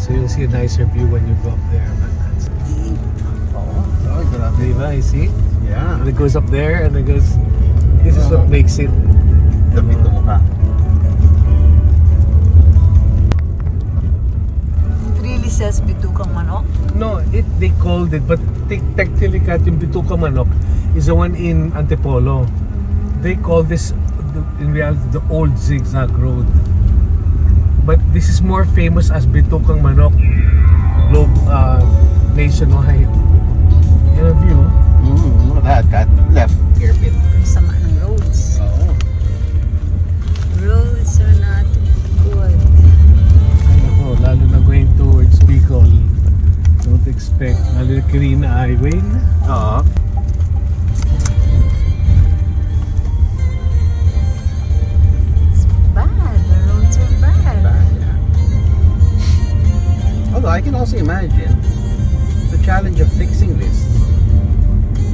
So you'll see a nicer view when you go up there. But that's deep. Oh, grabe. Diba, you see? Yeah. And it goes up there and it goes... This is what makes it... Dapit mo ka. It really says Bitukang Manok. No, they called it, but technically yung Bitukang Manok is the one in Antipolo. They call this, in reality, the old zigzag road. But this is more famous as Bitukang Manok nationwide. In a view. No, that left hairpin. Ang sama ng roads. Oo. Roads are not good. Ako, lalo na going towards Bicol. Don't expect. Lalo na Camarines Highway na. Oo. It's bad. The roads are bad. Yeah. Although I can also imagine the challenge of fixing this.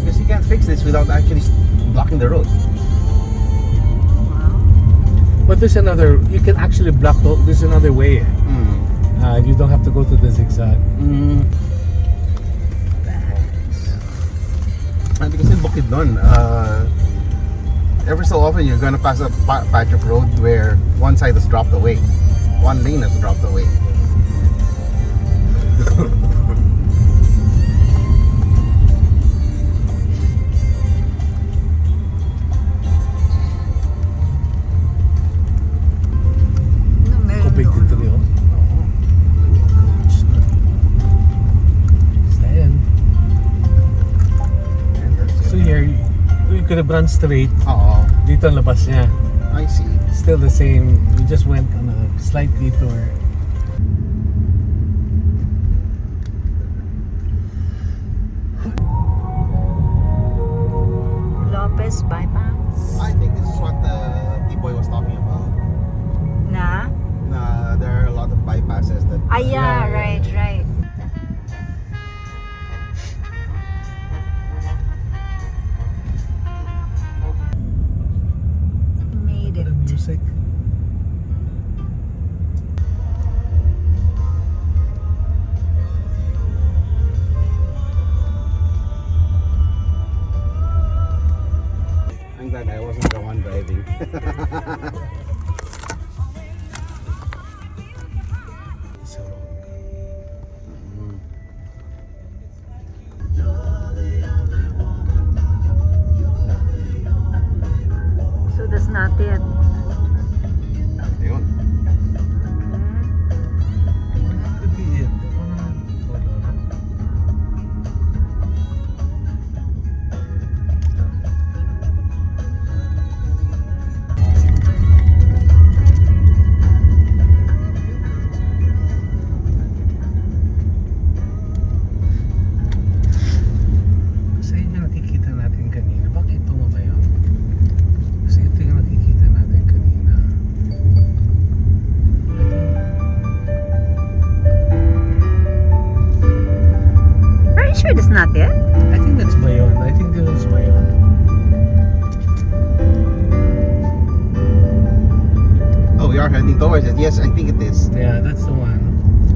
Because you can't fix this without actually blocking the road. Wow. But there's another, you can actually block, there's another way. You don't have to go to the zigzag. Because in Bukidnon, every so often you're gonna pass a patch of road where one side has dropped away. One lane has dropped away. Ano meron Kubig doon? dito niyo. Ayan. So here, you could have run straight. Oo. Dito ang labas niya. I see. Still the same. We just went on a slight detour. Lopez Bypass. I think this is what T-Boy was talking about. Na? There are a lot of bypasses that... Ah, yeah, right. Made it. The music. I'm glad I wasn't the one driving. So that's not it. Ayun. Could be it. Kasi yun yung nakikita natin kanina. Bakit ito nga ba yun? Kasi ito yung nakikita natin kanina. Are you sure that's not it? I think that's Mayon. I think that's Mayon. Oh, we are heading towards it. Yes, I think it is. Yeah, that's the one.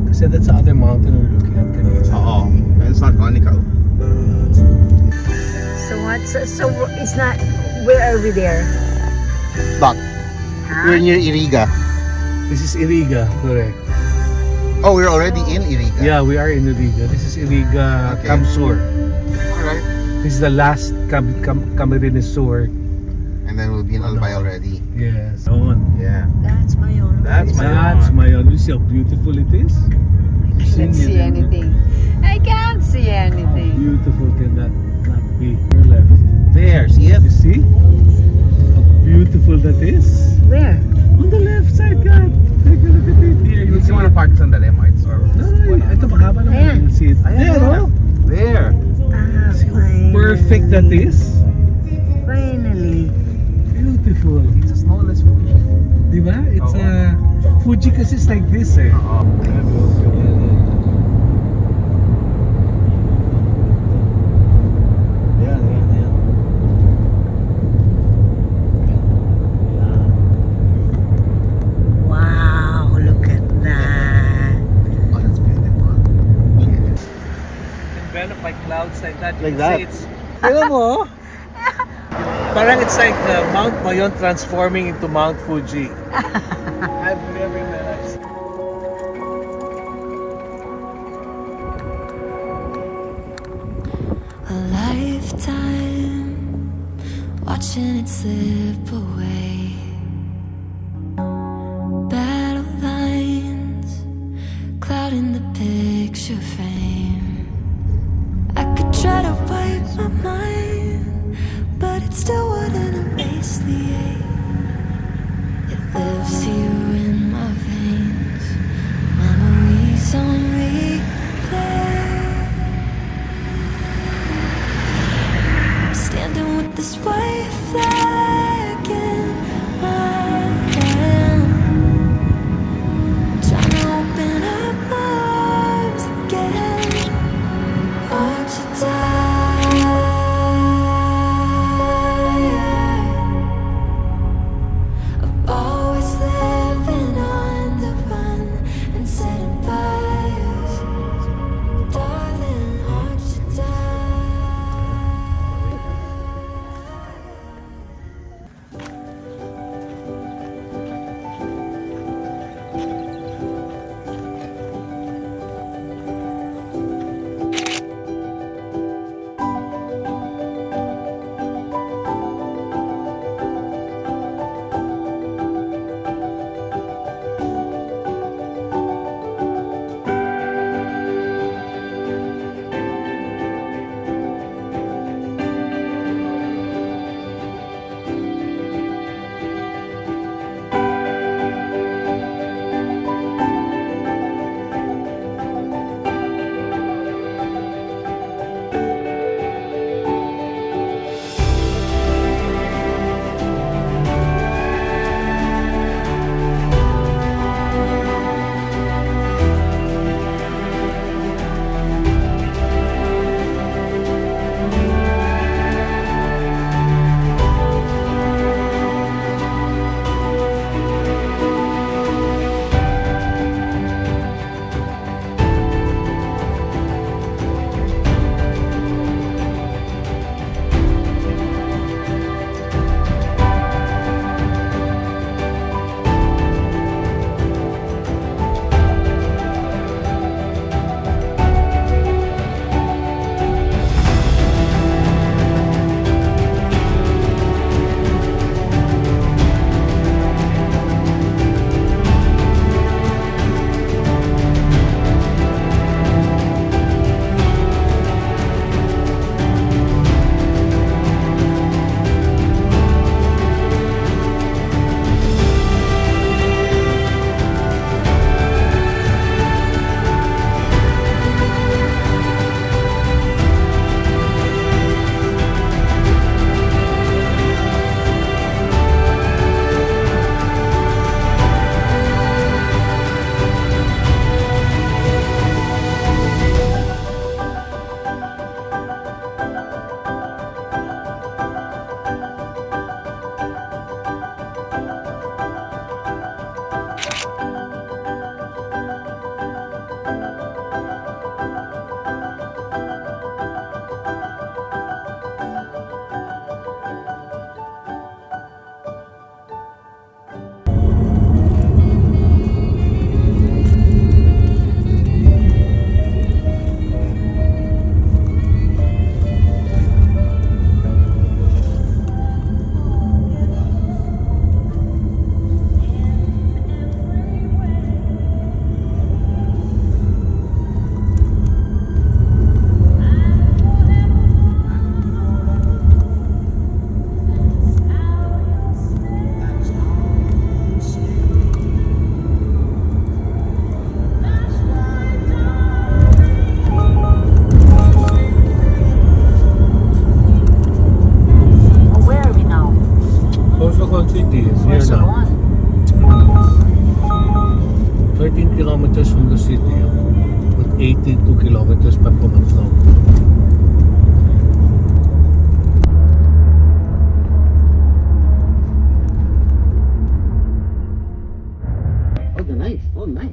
Kasi that's the other mountain we're looking at kanina. Oo. And it's not conical. So it's not, where are we there? Doc, Huh? we're near Iriga. This is Iriga, correct. Oh, we're already in Iriga. Yeah, we are in Iriga. This is Iriga, Okay. Sur. Alright. This is the last Camarines Sur. And then we'll be in Albay already. Yes. On. Yeah. That's Mayon. That's That's Mayon. You see how beautiful it is? I can't see anything. I can't see How anything. beautiful can that not be? Your left. There, see it? You see? How beautiful that is? Where? On the left side, God. Take a look at it here. You see wanna park sandali, Marts? Or No, ito mahaba naman. Ayan. You'll see it. There, oh. There. Ah, See how finally. perfect that is? Finally. Beautiful. It's a snowless Fuji. Diba? It's Fuji kasi it's like this eh. Yan, yan, yan. Wow, look at that. Oh, that's beautiful. clouds like that. You Like can that? see it's, tignan mo, parang it's like Mount Mayon transforming into Mount Fuji. I've never realized. A lifetime watching it slip away. Battle lines clouding the picture frame. I could try to wipe my mind, but it still wouldn't erase the ache. It lives here in my veins, memories on replay. Standing with this white flag in my hand, trying to open up my arms again. Watch you die. I've always living on the run and setting fires. Darling, watch you die. Sorsogon. 13 kilometers from the city, with 82 kilometers back to Matnog. Oh, the knife. Oh, nice.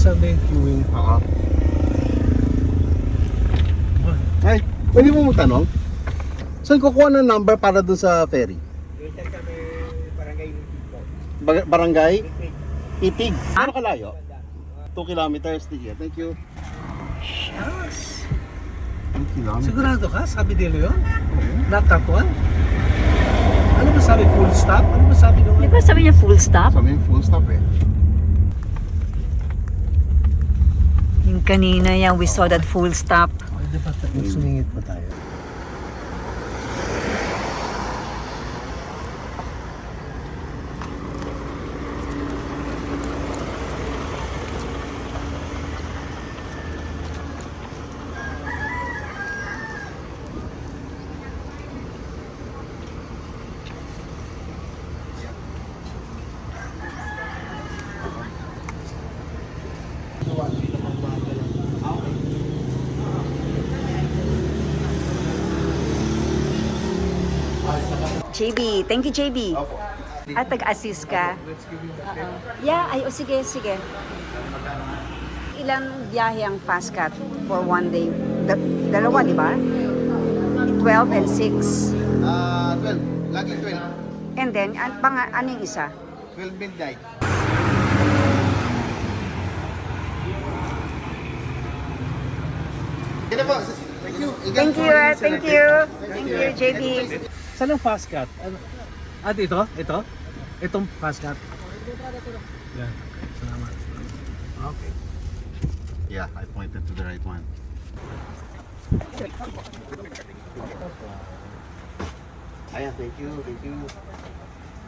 sabi yung queuing. Oo. Ay, pwede mo magtanong? Saan kukuha ng number para dun sa ferry? Dito kami barangay Lipito. Barangay? Itig. Ano kalayo? 2 kilometers. Thank you. Yes. 2 kilometers. Sigurado ka? Sabi nila yun? Not that one? Ano ba sabi? Full stop? Ano ba sabi nung Di ba sabi niya full stop? Sabi yung full stop eh. Yung kanina yan, we saw that full stop. Ay, di ba sumingit pa tayo? JB, thank you JB. Opo. At tag-assist ka. Yeah, ay, sige, sige. Ilang biyahe ang fast cut for one day? Dalawa, di ba? 12 and 6. 12. Laging 12. And then, ano yung isa? 12 midnight. Sige po. Thank you. Thank you, thank you. Thank you, JB. Saan ang fast cut? Ano? Ito? Ito? Itong fast cut? Yan. Salamat. Okay. Yeah, I pointed to the right one. Ayan, thank you, thank you.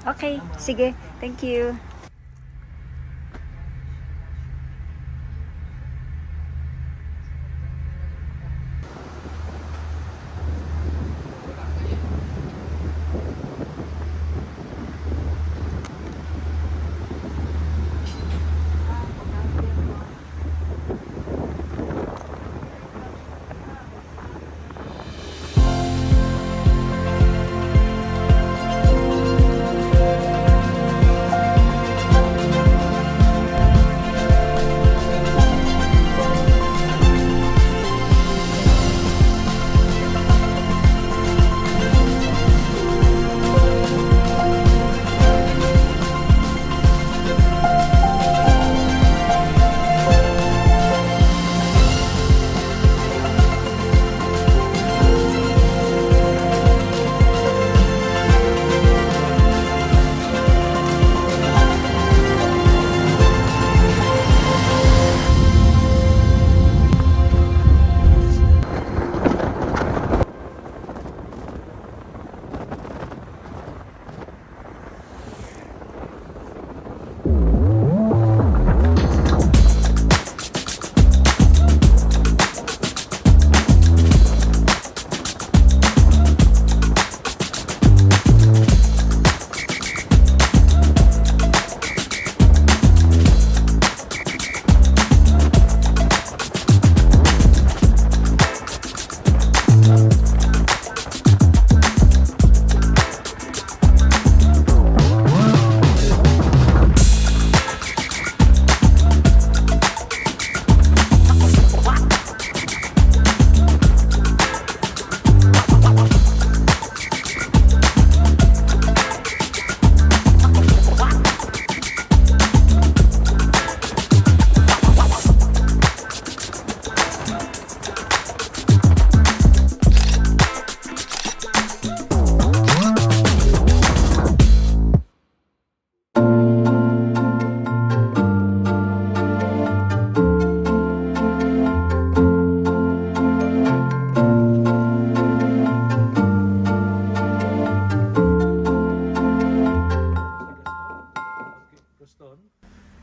Okay, sige. Thank you.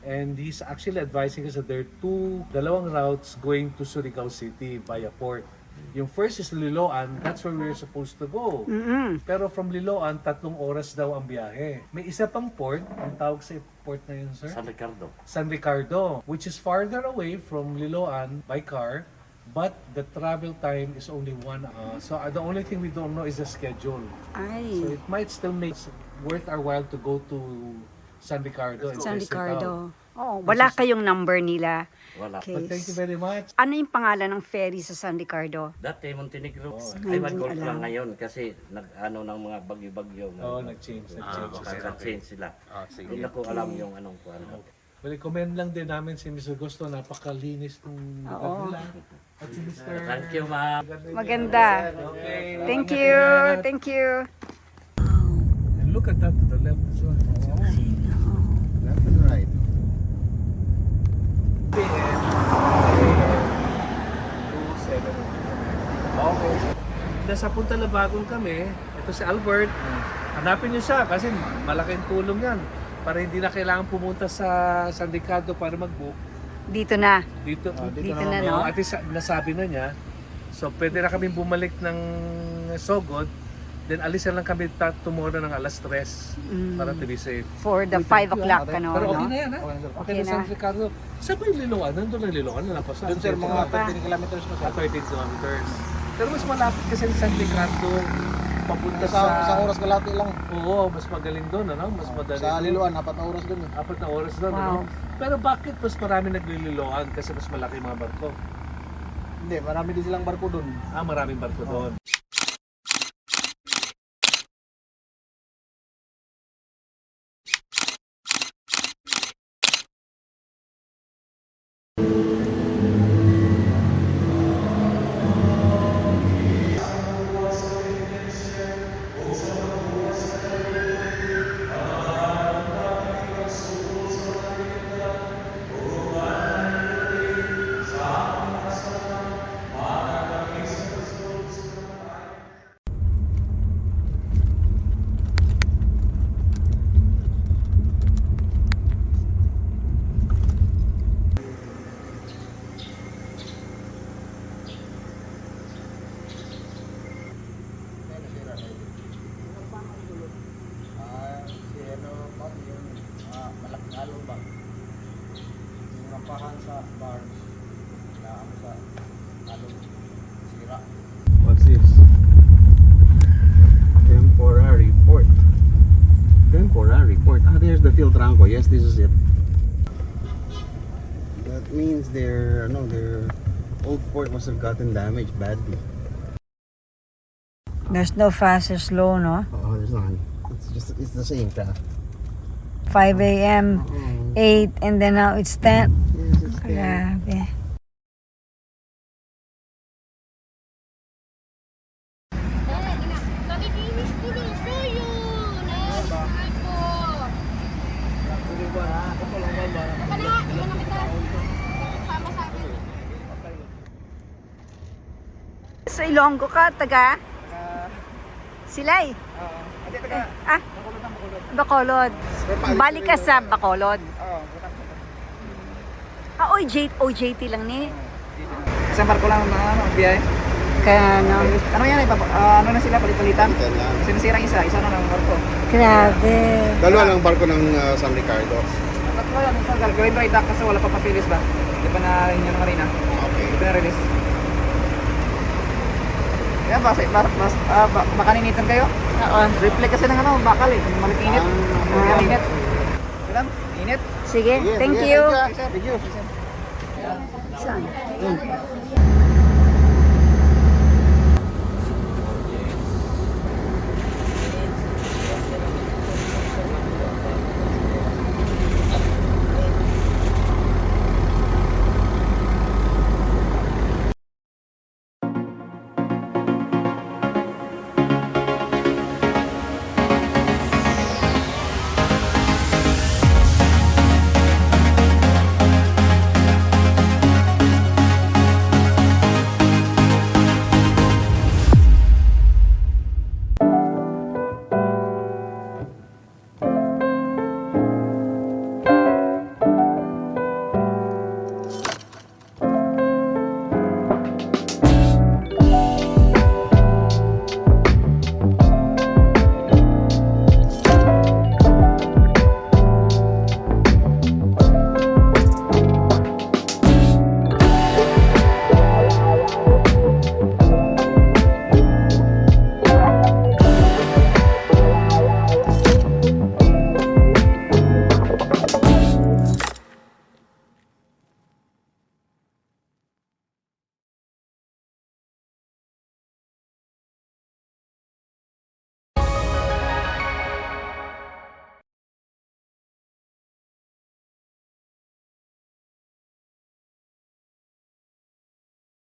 And he's actually advising us that there are dalawang routes going to Surigao City via port. Yung first is Liloan, that's where we're supposed to go. Pero from Liloan, 3 oras daw ang biyahe. May isa pang port, ang tawag sa port na yun, sir? San Ricardo. San Ricardo, which is farther away from Liloan by car, but the travel time is only 1 hour. So the only thing we don't know is the schedule. Ay, So it might still make it worth our while to go to San Ricardo and San test it out. Ricardo. Oh, wala kayong number nila. Wala. Okay. But thank you very much. Ano yung pangalan ng ferry sa San Ricardo? Dati Montenegro. Ngayon Ay, mag-golf alam. lang ngayon kasi nag-ano ng mga bagyo-bagyo. Oo, nag-change. Nag-change sila. Sige. Hindi na ko alam yung anong kuwan. Well, recommend lang din namin si Mr. Gusto. Napakalinis ng lugar nila. At si Mr. Thank you, ma'am. Maganda. Okay. Thank you. Thank you. And look at that to the left as well. Left and right. Okay. Nasa Punta Labagon kami. Ito si Albert. Hanapin niyo siya kasi malaking tulong yan. Para hindi na kailangan pumunta sa San Ricardo para mag-book. Dito na. Dito, Dito na, no? At least nasabi na niya. So pwede na kami bumalik ng Sogod. Then alisan lang kami tomorrow ng alas 3 para to be safe. For the Uy, 5 thank you, o'clock, ah. ano, Pero okay no? na yan, ha? Okay na, sir. Okay, Okay na na. San Ricardo. Saan ba yung Liloan? Nandun ang Liloan. Nalampasan. Doon, sir, mga pa. 13 kilometers na, sir. 13 kilometers. Pero mas malapit kasi sa San Ricardo. Papunta Sa isang oras kalahati lang. Oo, mas magaling doon, ano? Mas madali. Sa doon. Liloan, 4 na oras doon eh. 4 na oras doon, Wow. ano? Pero bakit mas marami naglililoan? Kasi mas malaki yung mga barko. Hindi, marami din silang barko doon. Maraming barko doon. Malaking alon ba? Yung rampahan sa bars na ano sa alon sira. What's this? Temporary port. Temporary port. Ah, there's the Filtranco. Yes, this is it. That means their old port must have gotten damaged badly. There's no fast or slow, no? Oh, there's none. It's the same craft. 5 a.m., 8, and then now it's 10. Yes, it's there. Grabe. Nakikinis ko lang sa'yo. Nahal ko. Baka na, iwan na kita. Sama sa akin. Sa Ilonggo ka, taga? Silay? Ah, Bacolod. Balik ka sa Bacolod. Ah, OJT lang ni. Isang barko lang na biyahe. Kaya ano, Ano yan? Ano na sila? Palit-palitan? Palitan lang. Kasi nasira isa na ng barko. grabe. Dalawa lang barko ng San Ricardo. Tatlo yan, isang gawin dry dock kasi wala pa papilis ba? Hindi pa na rin yung marina. Okay. Hindi pa na-release. Kaya baka ninitan kayo? Oo. Reflect kasi ng ano, bakal eh. Malit-init. Ah. Init. Silang, init. Sige, thank you. Thank you. Saan?